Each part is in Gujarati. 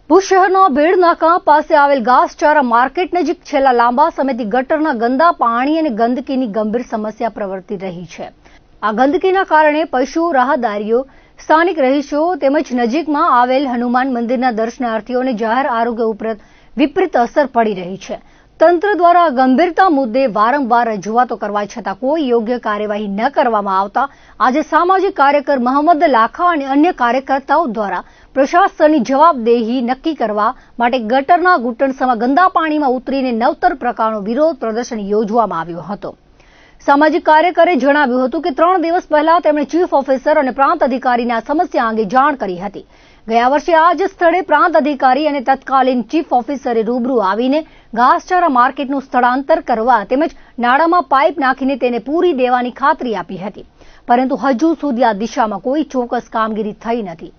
ભુજ શહેરના ભેડ નાકા પાસે આવેલ ઘાસચારા માર્કેટ નજીક છેલ્લા લાંબા સમયથી ગટરના ગંદા પાણી અને ગંદકીની ગંભીર સમસ્યા પ્રવર્તી રહી છે। આ ગંદકીના કારણે પશુઓ, રાહદારીઓ, સ્થાનિક રહીશો તેમજ નજીકમાં આવેલ હનુમાન મંદિરના દર્શનાર્થીઓને જાહેર આરોગ્ય ઉપર વિપરીત અસર પડી રહી છે। તંત્ર દ્વારા ગંભીરતા મુદ્દે વારંવાર રજૂઆતો કરવા છતાં કોઈ યોગ્ય કાર્યવાહી ન કરવામાં આવતા આજે સામાજિક કાર્યકર મોહમ્મદ લાખા અને અન્ય કાર્યકર્તાઓ દ્વારા પ્રશાસનની જવાબદેહી નક્કી કરવા માટે ગટરના ઘૂંટણસમાં ગંદા પાણીમાં ઉતરીને નવતર પ્રકારનો વિરોધ પ્રદર્શન યોજવામાં આવ્યો હતો। સામાજિક કાર્યકરે જણાવ્યું હતું કે 3 દિવસ પહેલા તેમણે ચીફ ઓફિસર અને પ્રાંત અધિકારીને આ સમસ્યા અંગે જાણ કરી હતી। ગયા વર્ષે આ જ સ્થળે પ્રાંત અધિકારી અને તત્કાલીન ચીફ ઓફિસરે રૂબરૂ આવીને ઘાસચારા માર્કેટનું સ્થળાંતર કરવા તેમજ નાળામાં પાઇપ નાખીને તેને પૂરી દેવાની ખાતરી આપી હતી, પરંતુ હજુ સુધી આ દિશામાં કોઈ ચોક્કસ કામગીરી થઈ નથી।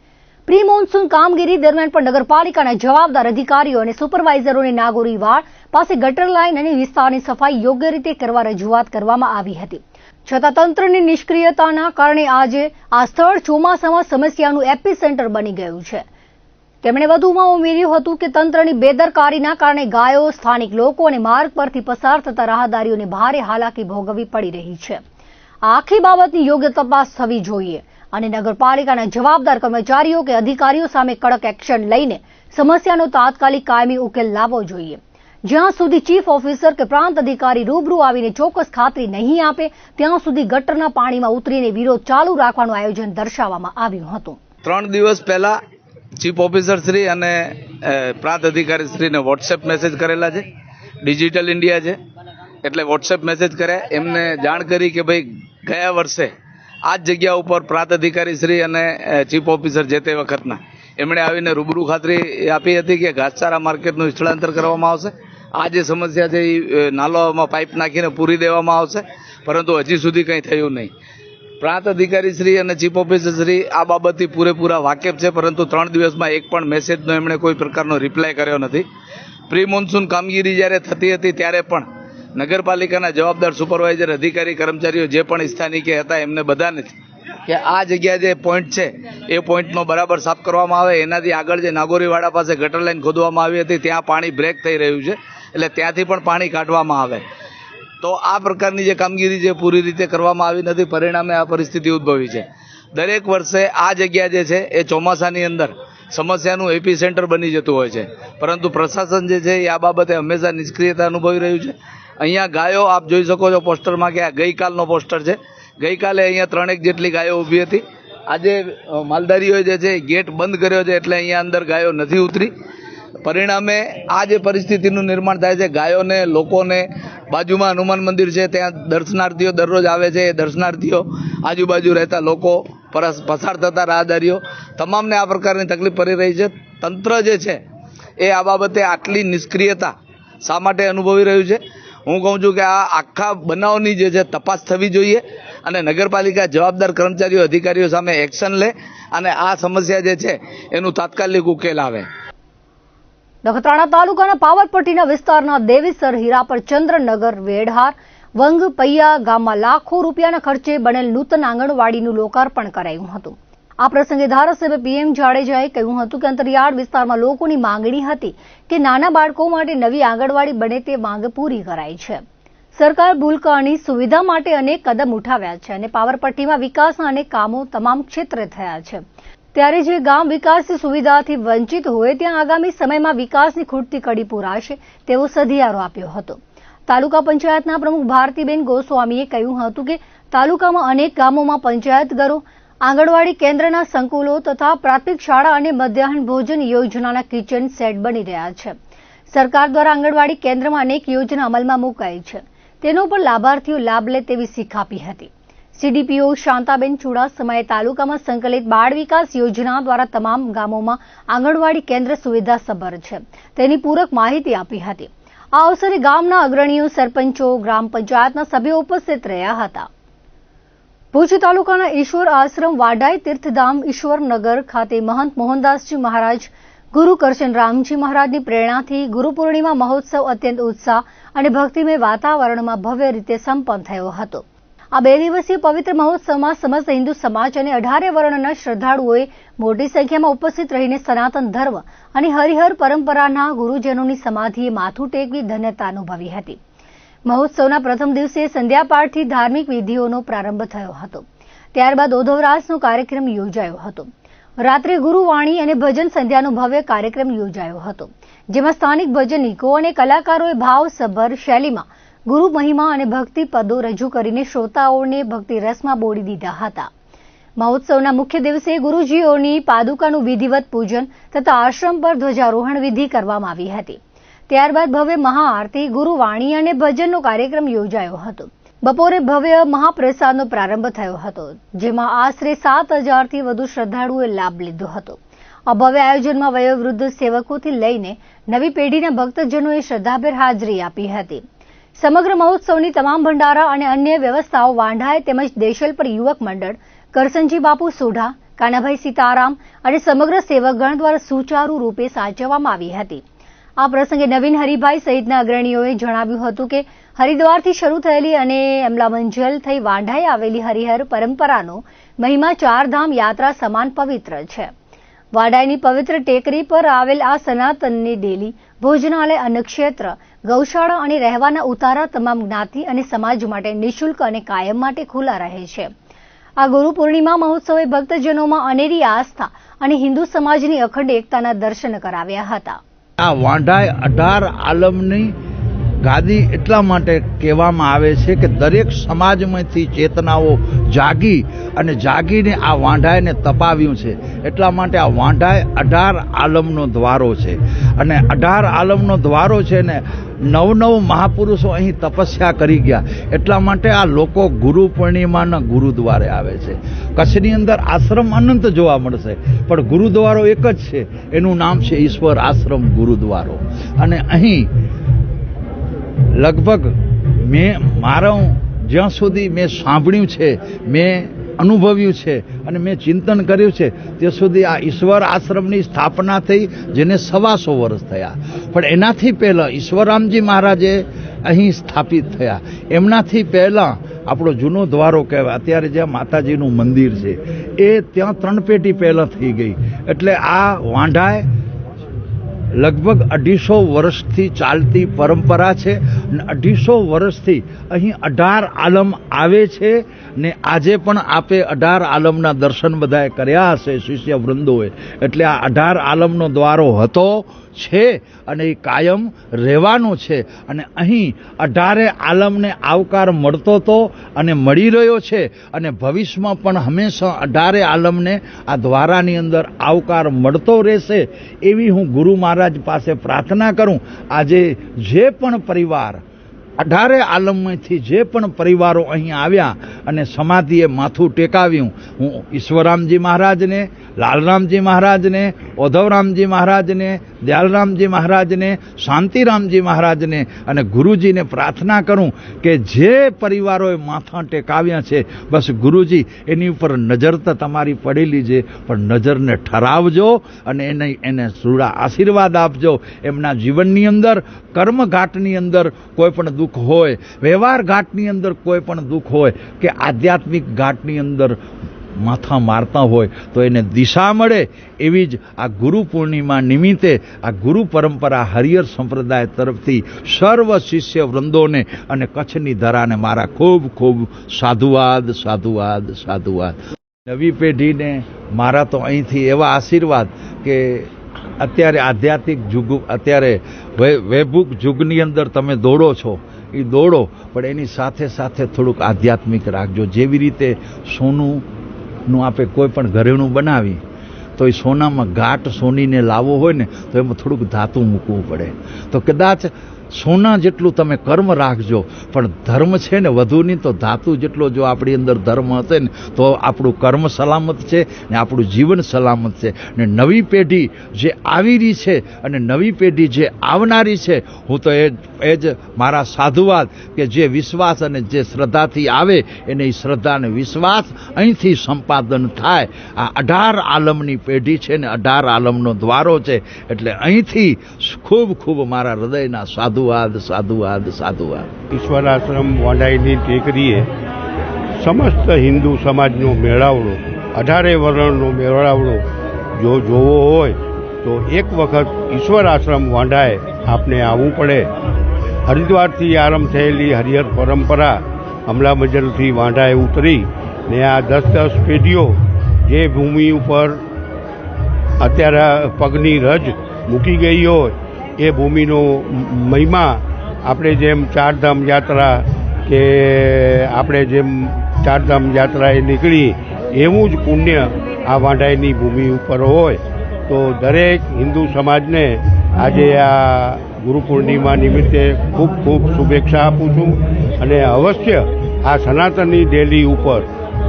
પ્રી મોન્સૂન કામગીરી દરમિયાન પણ નગરપાલિકાના જવાબદાર અધિકારીઓ અને સુપરવાઇઝરોને નાગોરીવાડ પાસે ગટર લાઇન અને વિસ્તારની સફાઈ યોગ્ય રીતે કરવા રજૂઆત કરવામાં આવી હતી, છતાં તંત્રની નિષ્ક્રિયતાના કારણે આજે આ સ્થળ ચોમાસામાં સમસ્યાનું એપિસેન્ટર બની ગયું છે। તેમણે વધુમાં ઉમેર્યું હતું કે તંત્રની બેદરકારીના કારણે ગાયો, સ્થાનિક લોકો અને માર્ગ પરથી પસાર થતા રાહદારીઓને ભારે હાલાકી ભોગવવી પડી રહી છે। આ આખી બાબતની યોગ્ય તપાસ થવી જોઈએ અને નગરપાલિકાના જવાબદાર કર્મચારીઓ કે અધિકારીઓ સામે કડક એક્શન લઈને સમસ્યાનો તાત્કાલિક કાયમી ઉકેલ લાવવો જોઈએ। જ્યાં સુધી ચીફ ઓફિસર કે પ્રાંત અધિકારી રૂબરૂ આવીને ચોક્કસ ખાતરી નહીં આપે ત્યાં સુધી ગટરના પાણીમાં ઉતરીને વિરોધ ચાલુ રાખવાનું આયોજન દર્શાવવામાં આવ્યું હતું। 3 દિવસ પહેલા ચીફ ઓફિસર શ્રી અને પ્રાંત અધિકારી શ્રીને વોટ્સએપ મેસેજ કરેલા છે। ડિજિટલ ઇન્ડિયા છે એટલે વોટ્સએપ મેસેજ કર્યા, એમને જાણ કરી કે ભાઈ ગયા વર્ષે આ જ જગ્યા ઉપર પ્રાંત અધિકારી શ્રી અને ચીફ ઓફિસર જે તે વખતના એમણે આવીને રૂબરૂ ખાતરી આપી હતી કે ઘાસચારા માર્કેટનું સ્થળાંતર કરવામાં આવશે। આ જે સમસ્યા છે એ નાલામાં પાઇપ નાખીને પૂરી દેવામાં આવશે, પરંતુ હજી સુધી કંઈ થયું નહીં। પ્રાંત અધિકારી શ્રી અને ચીફ ઓફિસર શ્રી આ બાબતથી પૂરેપૂરા વાકેફ છે, પરંતુ 3 દિવસમાં એક પણ મેસેજનો એમણે કોઈ પ્રકારનો રિપ્લાય કર્યો નથી। પ્રી મોન્સૂન કામગીરી જ્યારે થતી હતી ત્યારે પણ નગરપાલિકાના જવાબદાર સુપરવાઇઝર, અધિકારી, કર્મચારીઓ જે પણ સ્થાનિકે હતા એમને બધાને કે આ જગ્યા જે પોઈન્ટ છે એ પોઈન્ટનો બરાબર સાફ કરવામાં આવે। એનાથી આગળ જે નાગોરીવાડા પાસે ગટર લાઈન ખોદવામાં આવી હતી ત્યાં પાણી બ્રેક થઈ રહ્યું છે, એટલે ત્યાંથી પણ પાણી કાઢવામાં આવે। તો આ પ્રકારની જે કામગીરી છે પૂરી રીતે કરવામાં આવી નથી, પરિણામે આ પરિસ્થિતિ ઉદ્ભવી છે। દરેક વર્ષે આ જગ્યા જે છે એ ચોમાસાની અંદર સમસ્યાનું એપીસેન્ટર બની જતું હોય છે, પરંતુ પ્રશાસન જે છે એ આ બાબતે હંમેશા નિષ્ક્રિયતા અનુભવી રહ્યું છે। અહીંયા ગાયો આપ જોઈ શકો છો પોસ્ટરમાં કે આ ગઈકાલનો પોસ્ટર છે। ગઈકાલે અહીંયા 3 જેટલી ગાયો ઊભી હતી। આજે માલધારીઓએ જે છે ગેટ બંધ કર્યો છે એટલે અહીંયા અંદર ગાયો નથી ઉતરી। પરિણામે આ જે પરિસ્થિતિનું નિર્માણ થાય છે, ગાયોને, લોકોને, બાજુમાં હનુમાન મંદિર છે ત્યાં દર્શનાર્થીઓ દરરોજ આવે છે, એ દર્શનાર્થીઓ, આજુબાજુ રહેતા લોકો, પસાર થતા રાહદારીઓ તમામને આ પ્રકારની તકલીફ પડી રહી છે। તંત્ર જે છે એ આ બાબતે આટલી નિષ્ક્રિયતા શા માટે અનુભવી રહ્યું છે? હું કહું છું કે આ આખા બનાવની જે છે તપાસ થવી જોઈએ અને નગરપાલિકા જવાબદાર કર્મચારીઓ, અધિકારીઓ સામે એક્શન લે અને આ સમસ્યા જે છે એનું તાત્કાલિક ઉકેલ આવે। નખત્રાણા તાલુકાના પાવરપટ્ટીના વિસ્તારના દેવીસર, હીરાપર, ચંદ્રનગર, વેઢાર, વંગ, પૈયા ગામમાં લાખો રૂપિયાના ખર્ચે બનેલ નૂતન આંગણવાડીનું લોકાર્પણ કરાયું હતું। આ પ્રસંગે ધારાસભ્ય PM જાડેજાએ કહ્યું હતું કે અંતરિયાળ વિસ્તારમાં લોકોની માંગણી હતી કે નાના બાળકો માટે નવી આંગણવાડી બને તે માંગ પૂરી કરાઈ છે। સરકાર ભૂલકાની સુવિધા માટે અનેક કદમ ઉઠાવ્યા છે અને પાવરપટ્ટીમાં વિકાસના અનેક કામો તમામ ક્ષેત્રે થયા છે, ત્યારે જે ગામ વિકાસની સુવિધાથી વંચિત હોય ત્યાં આગામી સમયમાં વિકાસની ખૂટતી કડી પૂરાશે તેવો સધિયારો આપ્યો હતો। તાલુકા પંચાયતના પ્રમુખ ભારતીબેન ગોસ્વામીએ કહ્યું હતું કે તાલુકામાં અનેક ગામોમાં પંચાયત ઘરો, આંગણવાડી કેન્દ્રના સંકુલો તથા પ્રાથમિક શાળા અને મધ્યાહન ભોજન યોજનાના કિચન સેટ બની રહ્યા છે। સરકાર દ્વારા આંગણવાડી કેન્દ્રમાં અનેક યોજના અમલમાં મુકાઈ છે, તેનો પણ લાભાર્થીઓ લાભ લે તેવી શીખ આપી હતી। CDPO શાંતાબેન ચુડાસમાએ તાલુકામાં સંકલિત બાળ વિકાસ યોજના દ્વારા તમામ ગામોમાં આંગણવાડી કેન્દ્ર સુવિધાસભર છે તેની પૂરક માહિતી આપી હતી। આ અવસરે ગામના અગ્રણીઓ, સરપંચો, ગ્રામ પંચાયતના સભ્યો ઉપસ્થિત રહ્યા હતા। ભુજ તાલુકાના ઈશ્વર આશ્રમ વાડાઈ તીર્થધામ ઈશ્વરનગર ખાતે મહંત મોહનદાસજી મહારાજ, ગુરુ કરશન રામજી મહારાજની પ્રેરણાથી ગુરુ પૂર્ણિમા મહોત્સવ અત્યંત ઉત્સાહ અને ભક્તિમય વાતાવરણમાં ભવ્ય રીતે સંપન્ન થયો હતો। આ 2 દિવસીય પવિત્ર મહોત્સવમાં સમસ્ત હિન્દુ સમાજ અને 18 વર્ણના શ્રદ્ધાળુઓએ મોટી સંખ્યામાં ઉપસ્થિત રહીને સનાતન ધર્મ અને હરિહર પરંપરાના ગુરુજનોની સમાધિએ માથું ટેકવી ધન્યતા અનુભવી હતી. મહોત્સવના પ્રથમ દિવસે સંધ્યાપાઠથી ધાર્મિક વિધિઓનો પ્રારંભ થયો હતો. ત્યારબાદ ઓધવરાસનો કાર્યક્રમ યોજાયો હતો. રાત્રે ગુરુવાણી અને ભજન સંધ્યાનો ભવ્ય કાર્યક્રમ યોજાયો હતો, જેમાં સ્થાનિક ભજનીકો અને કલાકારોએ ભાવસભર શૈલીમાં ગુરુ મહિમા અને ભક્તિ પદો રજૂ કરીને શ્રોતાઓને ભક્તિ રસમાં બોળી દીધા હતા. મહોત્સવના મુખ્ય દિવસે ગુરુજીઓની પાદુકાનું વિધિવત પૂજન તથા આશ્રમ પર ધ્વજારોહણ વિધિ કરવામાં આવી હતી. ત્યારબાદ ભવ્ય મહાઆરતી, ગુરુવાણી અને ભજનનો કાર્યક્રમ યોજાયો હતો. બપોરે ભવ્ય મહાપ્રસાદનો પ્રારંભ થયો હતો, જેમાં આશરે 7,000થી વધુ શ્રદ્ધાળુઓએ લાભ લીધો હતો. આ ભવ્ય આયોજનમાં વયોવૃદ્ધ સેવકોથી લઈને નવી પેઢીના ભક્તજનોએ શ્રદ્ધાભેર હાજરી આપી હતી. સમગ્ર મહોત્સવની તમામ ભંડારા અને અન્ય વ્યવસ્થાઓ વાંઢાએ તેમજ દેશલપર યુવક મંડળ, કરસનજી બાપુ સોઢા, કાનાભાઈ સીતારામ અને સમગ્ર સેવકગણ દ્વારા સુચારુ રૂપે સાચવવામાં આવી હતી. આ પ્રસંગે નવીન હરિભાઈ સહિતના અગ્રણીઓએ જણાવ્યું હતું કે હરિદ્વારથી શરૂ થયેલી અને અમલામંજલ થઈ વાંઢાએ આવેલી હરિહર પરંપરાનો મહિમા 4 ધામ યાત્રા સમાન પવિત્ર છે. વાડાઈની પવિત્ર ટેકરી પર આવેલ આ સનાતનની ડેલી, ભોજનાલય, અન્નક્ષેત્ર, ગૌશાળા અને રહેવાના ઉતારા તમામ જ્ઞાતિ અને સમાજ માટે નિઃશુલ્ક અને કાયમ માટે ખુલ્લા રહે છે. આ ગુરુ પૂર્ણિમા મહોત્સવે ભક્તજનોમાં અનેરી આસ્થા અને હિન્દુ સમાજની અખંડ એકતાના દર્શન કરાવ્યા હતા. આ વાંઢાઈ 18 આલમની ગાદી એટલા માટે કહેવામાં આવે છે કે દરેક સમાજમાંથી ચેતનાઓ જાગીને આ વાંઢાઈને તપાવ્યું છે. એટલા માટે આ વાંઢાઈ 18 આલમનો દ્વારો છે અને 18 આલમનો દ્વારો છે ને 9 મહાપુરુષો અહીં તપસ્યા કરી ગયા. એટલા માટે આ લોકો ગુરુ પૂર્ણિમાના ગુરુદ્વારે આવે છે. કચ્છની અંદર આશ્રમ અનંત જોવા મળશે, પણ ગુરુદ્વારો એક જ છે, એનું નામ છે ઈશ્વર આશ્રમ ગુરુદ્વારો. અને અહીં લગભગ જ્યાં સુધી મેં સાંભળ્યું છે, મેં અનુભવ્યું છે અને મેં ચિંતન કર્યું છે, ત્યાં સુધી આ ઈશ્વર આશ્રમની સ્થાપના થઈ જેને 125 વર્ષ થયા. પણ એનાથી પહેલાં ઈશ્વરામજી મહારાજે અહીં સ્થાપિત થયા. એમનાથી પહેલાં આપણો જૂનો દ્વારો કહેવાય, અત્યારે જ્યાં માતાજીનું મંદિર છે એ ત્યાં 3 પેઢી પહેલાં થઈ ગઈ. એટલે આ વાંઢાએ લગભગ 250 વર્ષથી ચાલતી પરંપરા છે અને 250 વર્ષથી અહીં 18 આલમ આવે છે ને આજે પણ આપે 18 આલમના દર્શન બધાએ કર્યા હશે શિષ્ય વૃંદોએ. એટલે આ 18 આલમનો દ્વારો હતો, છે અને એ કાયમ રહેવાનો છે. અને અહીં 18 આલમને આવકાર મળતો હતો અને મળી રહ્યો છે અને ભવિષ્યમાં પણ હંમેશા 18 આલમને આ દ્વારાની અંદર આવકાર મળતો રહેશે એવી હું ગુરુ મહારાજ પાસે પ્રાર્થના કરું. આજે જે પણ પરિવાર 18 આલમમાંથી જે પણ પરિવારો અહીં આવ્યા અને સમાધિએ માથું ટેકાવ્યું, હું ઈશ્વરામજી મહારાજને, લાલરામજી મહારાજને, ઓધવરામજી મહારાજને, દયાલરામજી મહારાજને, શાંતિરામજી મહારાજને અને ગુરુજીને પ્રાર્થના કરું કે જે પરિવારોએ માથા ટેકાવ્યા છે, બસ ગુરુજી એની ઉપર નજર તો તમારી પડેલી છે, પણ નજરને ઠરાવજો અને એને સુરા આશીર્વાદ આપજો. એમના જીવનની અંદર, કર્મઘાટની અંદર કોઈ પણ દુઃખ હોય, વ્યવહાર ઘાટની અંદર કોઈ પણ દુઃખ હોય કે આધ્યાત્મિક ઘાટની અંદર માથા મારતા હોય તો એને દિશા મળે. એવી જ આ ગુરુ પૂર્ણિમા નિમિત્તે આ ગુરુ પરંપરા હરિહર સંપ્રદાય તરફથી સર્વ શિષ્ય વૃંદોને અને કચ્છની ધરાને મારા ખૂબ ખૂબ સાધુવાદ, સાધુવાદ, સાધુવાદ. નવી પેઢીને મારા તો અહીંથી એવા આશીર્વાદ કે અત્યારે આધ્યાત્મિક યુગ, અત્યારે વૈભુક યુગની અંદર તમે દોડો છો, એ દોડો, પણ એની સાથે સાથે થોડુંક આધ્યાત્મિક રાખજો. જેવી રીતે સોનું આપણે કોઈ પણ ઘરેણું બનાવી તો એ સોનામાં ઘાટ સોનીને લાવવો હોય ને તો એમાં થોડુંક ધાતુ મૂકવું પડે. તો કદાચ સોના જેટલું તમે કર્મ રાખજો, પણ ધર્મ છે ને વધુ નહીં તો ધાતુ જેટલો જો આપણી અંદર ધર્મ હશે ને તો આપણું કર્મ સલામત છે ને આપણું જીવન સલામત છે. ને નવી પેઢી જે આવી રહી છે અને નવી પેઢી જે આવનારી છે, હું તો એ જ મારા સાધુવાદ કે જે વિશ્વાસ અને જે શ્રદ્ધાથી આવે એને એ શ્રદ્ધા અને વિશ્વાસ અહીંથી સંપાદન થાય. આ 18 આલમની પેઢી છે ને 18 આલમનો દ્વારો છે. એટલે અહીંથી ખૂબ ખૂબ મારા હૃદયના સાધુવાદ, સાધુવાદ, સાધુવાદ. ઈશ્વર આશ્રમ વાંઢાઈની ટેકરીએ સમસ્ત હિન્દુ સમાજનો મેળાવડો 18 વર્ણનો મેળાવડો જો જોવો હોય તો એક વખત ઈશ્વર આશ્રમ વાંઢાએ આપને આવવું પડે. હરિદ્વારથી આરંભ થયેલી હરિહર પરંપરા અમલામજલથી વાંઢાએ ઉતરી ને આ 10-10 પેઢીઓ જે ભૂમિ ઉપર અત્યારે પગની રજ મૂકી ગઈ હોય એ ભૂમિનો મહિમા આપણે જેમ ચારધામ યાત્રા કે આપણે જેમ ચારધામ યાત્રાએ નીકળી એવું જ પુણ્ય આ વાંઢાઈની ભૂમિ ઉપર હોય. તો દરેક હિન્દુ સમાજને આજે આ ગુરુ પૂર્ણિમા નિમિત્તે ખૂબ ખૂબ શુભેચ્છા આપું છું અને અવશ્ય આ સનાતનની ડેલી ઉપર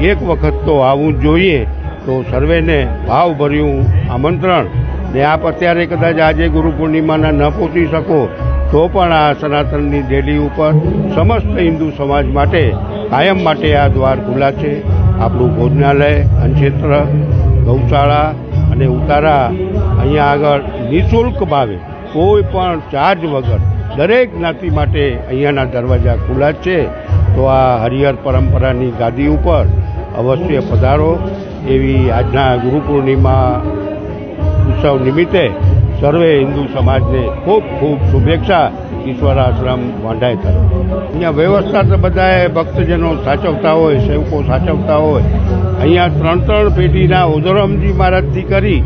એક વખત તો આવવું જ જોઈએ. તો સર્વેને ભાવભર્યું આમંત્રણ. ને આપ અત્યારે કદાચ આજે ગુરુ પૂર્ણિમાના ન પહોંચી શકો તો પણ આ સનાતનની ડેલી ઉપર સમસ્ત હિન્દુ સમાજ માટે કાયમ માટે આ દ્વાર ખુલ્લા છે. આપણું ભોજનાલય, અન્નક્ષેત્ર, ગૌશાળા અને ઉતારા અહીંયા આગળ નિઃશુલ્ક ભાવે કોઈ પણ ચાર્જ વગર દરેક જ્ઞાતિ માટે અહીંયાના દરવાજા ખુલ્લા છે. તો આ હરિહર પરંપરાની ગાદી ઉપર અવશ્ય પધારો એવી આજના ગુરુ પૂર્ણિમા ઉત્સવ નિમિત્તે સર્વે હિન્દુ સમાજને ખૂબ ખૂબ શુભેચ્છા ઈશ્વર આશ્રમ વાંઢાઈ તરફ. અહીંયા વ્યવસ્થા તો બધાએ ભક્તજનો સાચવતા હોય, સેવકો સાચવતા હોય. અહીંયા 3 પેઢીના ઉધરમજી મહારાજથી કરી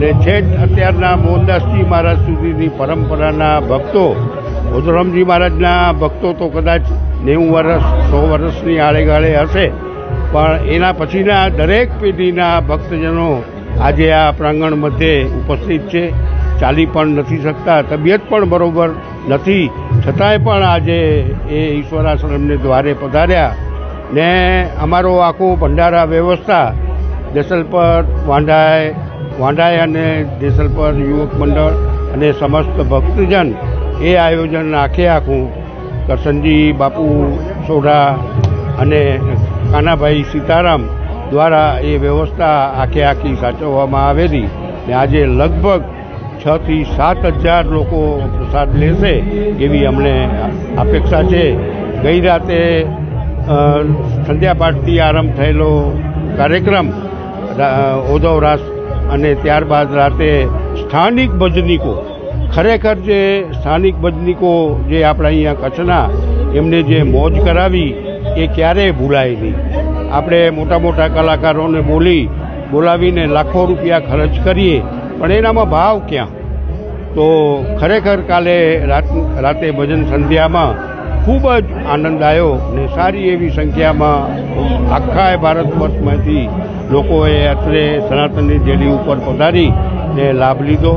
ને છેક અત્યારના મોહનદાસજી મહારાજ સુધીની પરંપરાના ભક્તો. ઉધરમજી મહારાજના ભક્તો તો કદાચ 90 વર્ષ 100 વર્ષની આળેગાળે હશે, પણ એના પછીના દરેક પેઢીના ભક્તજનો આજે આ પ્રાંગણ મધ્યે ઉપસ્થિત છે. ચાલી પણ નથી શકતા, તબિયત પણ બરોબર નથી, છતાંય પણ આજે એ ઈશ્વરાશ્રમને દ્વારે પધાર્યા. ને અમારો આખો ભંડારા વ્યવસ્થા દેસલપર વાંઢાઈ અને દેસલપર યુવક મંડળ અને સમસ્ત ભક્તજન એ આયોજન આખું કરશનજી બાપુ સોઢા અને કાનાભાઈ સીતારામ દ્વારા એ વ્યવસ્થા આખી સાચવવામાં આવેલી. ને આજે લગભગ 6 થી 7 હજાર લોકો પ્રસાદ લેશે એવી અમને અપેક્ષા છે. ગઈ રાતે સંધ્યાપાઠથી આરંભ થયેલો કાર્યક્રમ ઓધવ રાસ અને ત્યારબાદ રાતે સ્થાનિક ભજનીકો, ખરેખર જે સ્થાનિક ભજનીકો જે આપણા અહીંયા કચ્છના એમને જે મોજ કરાવી એ ક્યારેય ભૂલાય નહીં. આપણે મોટા મોટા કલાકારોને બોલાવીને લાખો રૂપિયા ખર્ચ કરીએ પણ એનામાં ભાવ ક્યાં? તો ખરેખર કાલે રાતે ભજન સંધ્યામાં ખૂબ જ આનંદ આવ્યો ને સારી એવી સંખ્યામાં આખા ભારત વર્ષમાંથી લોકોએ અત્રે સનાતનની ડેલી ઉપર પધારી ને લાભ લીધો.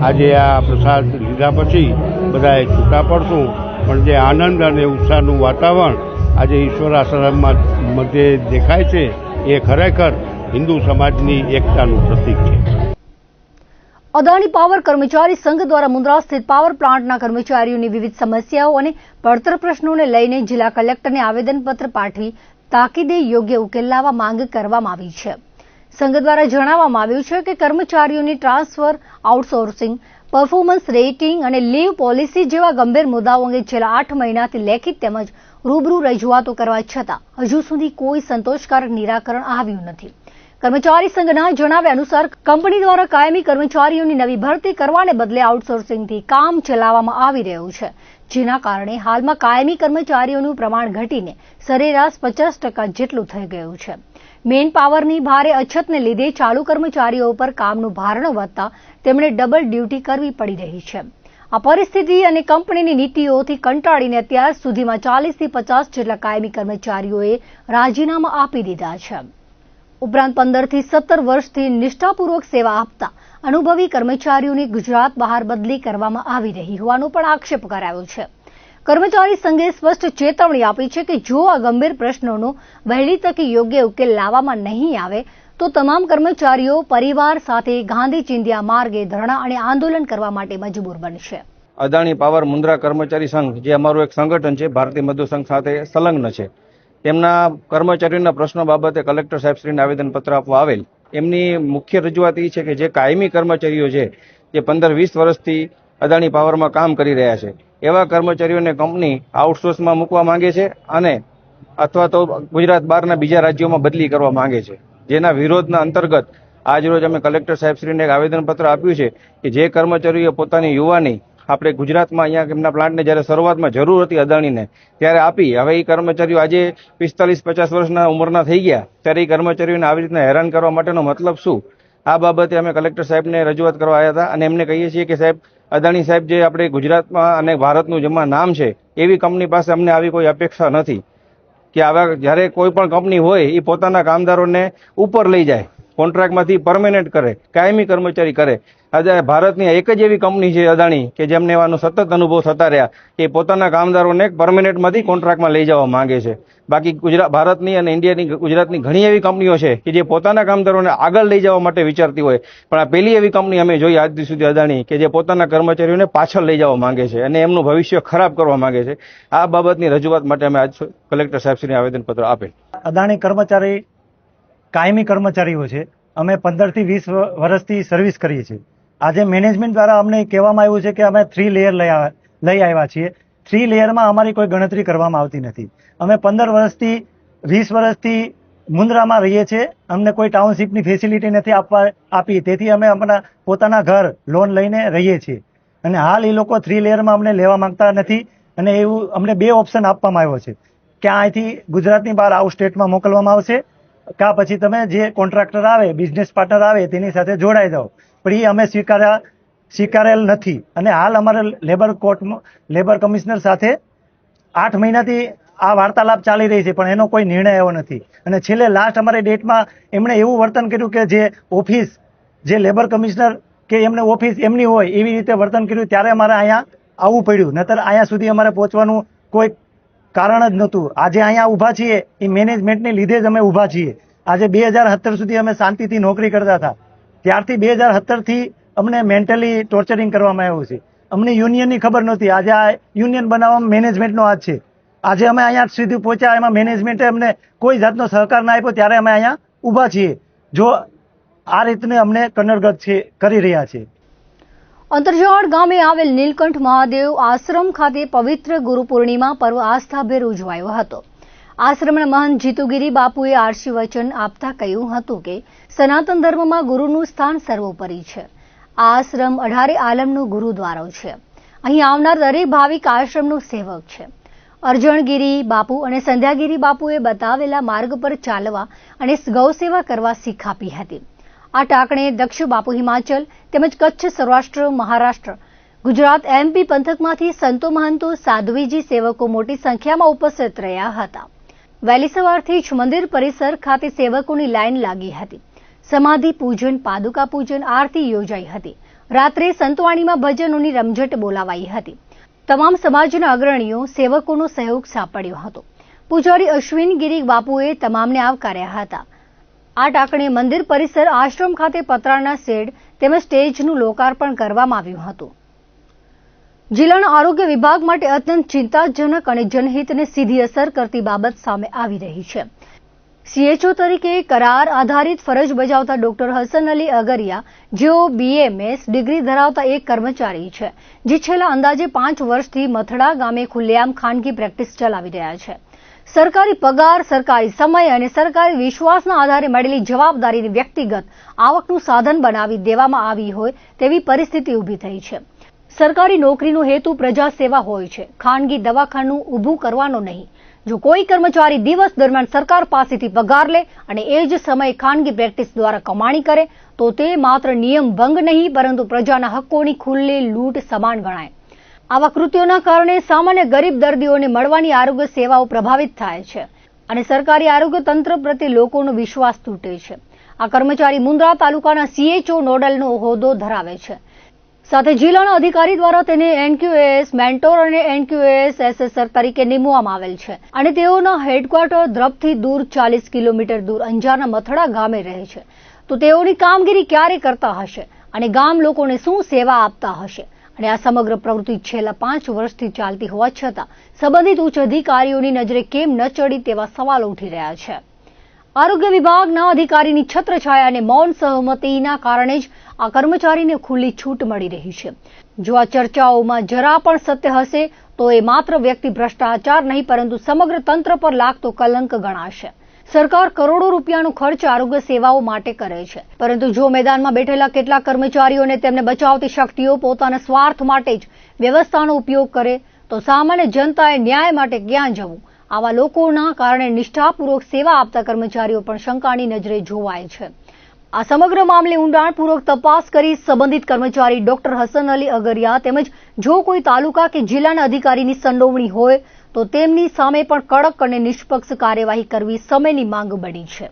આજે આ પ્રસાદ લીધા પછી બધાએ છૂટા પડશું, પણ જે આનંદ અને ઉત્સાહનું વાતાવરણ આજે ઈશ્વર આશ્રમમાં મધ્યે દેખાય છે એ ખરેખર હિન્દુ સમાજની એકતાનું પ્રતીક છે. અદાણી પાવર કર્મચારી સંઘ દ્વારા મુન્દ્રા સ્થિત પાવર પ્લાન્ટના કર્મચારીઓની વિવિધ સમસ્યાઓ અને પડતર પ્રશ્નોને લઈને જિલ્લા કલેક્ટરને આવેદનપત્ર પાઠવી તાકીદે યોગ્ય ઉકેલ લાવવા માંગ કરવામાં આવી છે. સંઘ દ્વારા જણાવવામાં આવ્યું છે કે કર્મચારીઓની ટ્રાન્સફર, આઉટસોર્સિંગ, પરફોર્મન્સ રેટિંગ અને લીવ પોલિસી જેવા ગંભીર મુદ્દાઓ અંગે છેલ્લા 8 મહિનાથી લેખિત તેમજ રૂબરૂ રજૂઆતો કરવા છતાં હજુ સુધી કોઈ સંતોષકારક નિરાકરણ આવ્યું નથી. કર્મચારી સંઘના જણાવ્યા અનુસાર કંપની દ્વારા કાયમી કર્મચારીઓની નવી ભરતી કરવાને બદલે આઉટસોર્સિંગથી કામ ચલાવવામાં આવી રહ્યું છે, જેના કારણે હાલમાં કાયમી કર્મચારીઓનું પ્રમાણ ઘટીને સરેરાશ 50% જેટલું થઈ ગયું છે. મેન પાવરની ભારે અછતને લીધે ચાલુ કર્મચારીઓ પર કામનું ભારણ વધતા તેમણે ડબલ ડ્યુટી કરવી પડી રહી છે. આ પરિસ્થિતિ અને કંપનીની નીતિઓથી કંટાળીને અત્યાર સુધીમાં 40 થી 50 જેટલા કાયમી કર્મચારીઓએ રાજીનામા આપી દીધા છે. ઉપરાંત 15 થી 17 વર્ષથી નિષ્ઠાપૂર્વક સેવા આપતા અનુભવી કર્મચારીઓની ગુજરાત બહાર બદલી કરવામાં આવી રહી હોવાનો પણ આક્ષેપ કરાયો છે. કર્મચારી સંઘે સ્પષ્ટ ચેતવણી આપી છે કે જો આ ગંભીર પ્રશ્નોનો વહેલી તકે યોગ્ય ઉકેલ લાવવામાં નહીં આવે તો તમામ કર્મચારીઓ પરિવાર સાથે ગાંધી ચિંધ્યા માર્ગે ધરણા અને આંદોલન કરવા માટે મજબૂર બનશે. અદાણી પાવર મુન્દ્રા કર્મચારી સંઘ જે અમારું એક સંગઠન છે, ભારતીય મજદૂર સંઘ સાથે સંલગ્ન છે, તેમના કર્મચારીઓના પ્રશ્નો બાબતે કલેક્ટર સાહેબશ્રીને આવેદનપત્ર આપવા આવેલ. એમની મુખ્ય રજૂઆત એ છે કે જે કાયમી કર્મચારીઓ છે જે 15-20 વર્ષથી અદાણી પાવરમાં કામ કરી રહ્યા છે એવા કર્મચારીઓને કંપની આઉટસોર્સમાં મૂકવા માંગે છે અને અથવા તો ગુજરાત બહારના બીજા રાજ્યોમાં બદલી કરવા માંગે છે, જેના વિરોધના અંતર્ગત આજરોજ અમે કલેક્ટર સાહેબશ્રીને એક આવેદનપત્ર આપ્યું છે કે જે કર્મચારીઓ પોતાની યુવાની આપણે ગુજરાતમાં અહીંયા એમના પ્લાન્ટને જ્યારે શરૂઆતમાં જરૂર હતી અદાણીને ત્યારે આપી, હવે એ કર્મચારીઓ આજે 45-50 વર્ષના ઉંમરના થઈ ગયા, ત્યારે એ કર્મચારીઓને આવી રીતના હેરાન કરવા માટેનો મતલબ શું? આ બાબતે અમે કલેક્ટર સાહેબને રજૂઆત કરવા આવ્યા હતા અને એમને કહીએ છીએ કે સાહેબ, અદાણી સાહેબ જે આપણે ગુજરાતમાં અને ભારતનું જેમાં નામ છે એવી કંપની પાસે અમને આવી કોઈ અપેક્ષા નથી કે આવા જ્યારે કોઈ પણ કંપની હોય એ પોતાના કામદારોને ઉપર લઈ જાય, કોન્ટ્રાક્ટમાંથી પરમેનન્ટ કરે, કાયમી કર્મચારી કરે. આજે ભારતની એક જ એવી કંપની છે અદાણી કે જેમને એવાનો સતત અનુભવ થતા રહ્યા કે પોતાના કામદારોને પરમેનન્ટમાંથી કોન્ટ્રાક્ટમાં લઈ જવા માંગે છે. બાકી ભારતની અને ઇન્ડિયાની ગુજરાતની ઘણી એવી કંપનીઓ છે કે જે પોતાના કામદારોને આગળ લઈ જવા માટે વિચારતી હોય, પણ આ પહેલી એવી કંપની અમે જોઈ આજ સુધી અદાણી કે જે પોતાના કર્મચારીઓને પાછળ લઈ જવા માંગે છે અને એમનું ભવિષ્ય ખરાબ કરવા માંગે છે. આ બાબતની રજૂઆત માટે અમે આજ કલેક્ટર સાહેબશ્રીને આવેદનપત્ર આપેલ. અદાણી કર્મચારી કાયમી કર્મચારીઓ છે. અમે 15 થી 20 વર્ષથી સર્વિસ કરીએ છીએ. આજે મેનેજમેન્ટ દ્વારા અમને કહેવામાં આવ્યું છે કે અમે 3 લેયર લઈ આવ્યા છીએ. 3 લેયરમાં અમારી કોઈ ગણતરી કરવામાં આવતી નથી. અમે 15 વર્ષથી 20 વર્ષથી મુન્દ્રામાં રહીએ છીએ. અમને કોઈ ટાઉનશીપની ફેસિલિટી નથી આપી, તેથી અમે અમારા પોતાના ઘર લોન લઈને રહીએ છીએ. અને હાલ એ લોકો 3 લેયરમાં અમને લેવા માંગતા નથી અને એવું અમને 2 ઓપ્શન આપવામાં આવ્યો છે કે અહીંથી ગુજરાતની બહાર આઉટ સ્ટેટમાં મોકલવામાં આવશે, કાં પછી તમે જે કોન્ટ્રાક્ટર આવે, બિઝનેસ પાર્ટનર આવે તેની સાથે જોડાઈ જાઓ. પણ એ અમે સ્વીકારેલ નથી. અને હાલ અમારે લેબર કમિશનર સાથે 8 મહિનાથી આ વાર્તાલાપ ચાલી રહી છે, પણ એનો કોઈ નિર્ણય આવ્યો નથી. અને છેલ્લે લાસ્ટ અમારી ડેટમાં એમણે એવું વર્તન કર્યું કે જે ઓફિસ, જે લેબર કમિશનર કે એમને ઓફિસ એમની હોય એવી રીતે વર્તન કર્યું, ત્યારે અમારે અહીંયા આવવું પડ્યું. નહીતર અહીંયા સુધી અમારે પહોંચવાનું કોઈ કારણ જ નહોતું. આજે અહીંયા ઊભા છીએ એ મેનેજમેન્ટને લીધે જ અમે ઊભા છીએ. આજે 2017 સુધી અમે શાંતિથી નોકરી કરતા હતા, ત્યારથી 2017 થી અમને મેન્ટલી ટોર્ચરિંગ કરવામાં આવ્યું છે. અમને યુનિયનની ખબર નહોતી. આજે આ યુનિયન બનાવવામાં મેનેજમેન્ટનો હાથ છે. આજે અમે અહીંયા સુધી પહોંચ્યા, એમાં મેનેજમેન્ટે અમને કોઈ જાતનો સહકાર ના આપ્યો, ત્યારે અમે અહીંયા ઊભા છીએ. જો આ રીતને અમને કનડગત કરી રહ્યા છે. અંતરજાળ ગામે આવેલ નીલકંઠ મહાદેવ આશ્રમ ખાતે પવિત્ર ગુરુ પૂર્ણિમા પર્વ આસ્થાભેર ઉજવાયો હતો. આશ્રમના મહંત જીતુગીરી બાપુએ આશીર્વચન આપતા કહ્યું હતું કે સનાતન ધર્મમાં ગુરુનું સ્થાન સર્વોપરી છે. આ આશ્રમ 18 આલમનો ગુરુદ્વારો છે. અહીં આવનાર દરેક ભાવિક આશ્રમનો સેવક છે. અર્જણગીરી બાપુ અને સંધ્યાગીરી બાપુએ બતાવેલા માર્ગ પર ચાલવા અને ગૌસેવા કરવા શીખ આપી હતી. આ ટાંકણે દક્ષ બાપુ હિમાચલ તેમજ કચ્છ, સૌરાષ્ટ્ર, મહારાષ્ટ્ર, ગુજરાત, MP પંથકમાંથી સંતો, મહંતો, સાધ્વીજી, સેવકો મોટી સંખ્યામાં ઉપસ્થિત રહ્યા હતા. વહેલી સવારથી જ મંદિર પરિસર ખાતે સેવકોની લાઈન લાગી હતી. સમાધિ પૂજન, પાદુકા પૂજન, આરતી યોજાઈ હતી. રાત્રે સંતવાણીમાં ભજનોની રમઝટ બોલાવાઈ હતી. તમામ સમાજના અગ્રણીઓ, સેવકોનો સહયોગ સાંપડ્યો હતો. પૂજારી અશ્વિન ગિરી બાપુએ તમામને આવકાર્યા હતા. આ ટાંકણે મંદિર પરિસર, આશ્રમ ખાતે પતરાના શેડ તેમજ સ્ટેજનું લોકાર્પણ કરવામાં આવ્યું હતું. જિલ્લાના આરોગ્ય વિભાગ માટે અત્યંત ચિંતાજનક અને જનહિતને સીધી અસર કરતી બાબત સામે આવી રહી છે. CHO તરીકે કરાર આધારિત ફરજ બજાવતા ડોક્ટર હસન અલી અગરિયા, જેઓ BMS ડિગ્રી ધરાવતા એક કર્મચારી છે, જે છેલ્લા અંદાજે 5 વર્ષથી મથડા ગામે ખુલ્લેઆમ ખાનગી પ્રેક્ટિસ ચલાવી રહ્યા છે. સરકારી પગાર, સરકારી સમય અને સરકારી વિશ્વાસના આધારે મળેલી જવાબદારીની વ્યક્તિગત આવકનું સાધન બનાવી દેવામાં આવી હોય તેવી પરિસ્થિતિ ઊભી થઈ છે. સરકારી નોકરીનો હેતુ પ્રજા સેવા હોય છે, ખાનગી દવાખાનું ઊભું કરવાનો નહીં. જો કોઈ કર્મચારી દિવસ દરમિયાન સરકાર પાસેથી પગાર લે અને એ જ સમયે ખાનગી પ્રેક્ટિસ દ્વારા કમાણી કરે તો તે માત્ર નિયમ ભંગ નહીં પરંતુ પ્રજાના હક્કોની ખુલ્લી લૂંટ સમાન ગણાય. આવા કૃત્યોના કારણે સામાન્ય ગરીબ દર્દીઓને મળવાની આરોગ્ય સેવાઓ પ્રભાવિત થાય છે અને સરકારી આરોગ્ય તંત્ર પ્રત્યે લોકોનો વિશ્વાસ તૂટે છે. આ કર્મચારી મુન્દ્રા તાલુકાના CHO નોડલનો હોદ્દો ધરાવે છે. સાથે જિલ્લાના અધિકારી દ્વારા તેને NQAS મેન્ટોર અને NQAS SSR તરીકે નિમવામાં આવેલ છે અને તેઓના હેડક્વાર્ટર દ્રબથી દૂર 40 કિલોમીટર દૂર અંજારના મથડા ગામે રહે છે. તો તેઓની કામગીરી ક્યારે કરતા હશે અને ગામ લોકોને શું સેવા આપતા હશે? અને આ સમગ્ર પ્રવૃત્તિ છેલ્લા 5 વર્ષથી ચાલતી હોવા છતાં સંબંધિત ઉચ્ચ અધિકારીઓની નજરે કેમ ન ચડી તેવા સવાલો ઉઠી રહ્યા છે. આરોગ્ય વિભાગના અધિકારીની છત્રછાયા અને મૌન સહમતિના કારણે જ આ કર્મચારીને ખુલ્લી છૂટ મળી રહી છે. જો આ ચર્ચાઓમાં જરા પણ સત્ય હશે તો એ માત્ર વ્યક્તિ ભ્રષ્ટાચાર નહીં પરંતુ સમગ્ર તંત્ર પર લાગતો કલંક ગણાશે. સરકાર કરોડો રૂપિયાનો ખર્ચ આરોગ્ય સેવાઓ માટે કરે છે, પરંતુ જો મેદાનમાં બેઠેલા કેટલાક કર્મચારીઓને તેમને બચાવતી શક્તિઓ પોતાના સ્વાર્થ માટે જ વ્યવસ્થાનો ઉપયોગ કરે તો સામાન્ય જનતાએ ન્યાય માટે ક્યાં જવું? આવા લોકોના કારણે નિષ્ઠાપૂર્વક સેવા આપતા કર્મચારીઓ પણ શંકાની નજરે જોવાય છે. આ સમગ્ર મામલે ઊંડાણપૂર્વક તપાસ કરી સંબંધિત કર્મચારી ડોક્ટર હસન અલી અગરિયા તેમજ જો કોઈ તાલુકા કે જિલ્લાના અધિકારીની સંડોવણી હોય તો તેમની સામે પણ કડક અને નિષ્પક્ષ કાર્યવાહી કરવી સમયની માંગ બની છે.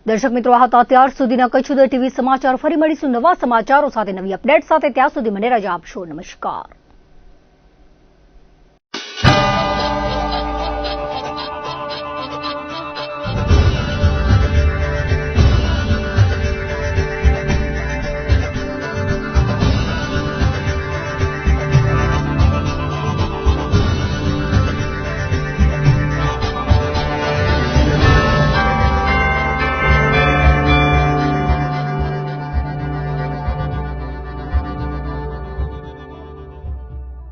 દર્શક મિત્રો, આ હતા અત્યાર સુધીના કચ્છ ઉદય ટીવી સમાચાર. ફરી મળીશું નવા સમાચારો સાથે, નવી અપડેટ સાથે. ત્યાં સુધી મને રજા આપશો. નમસ્કાર.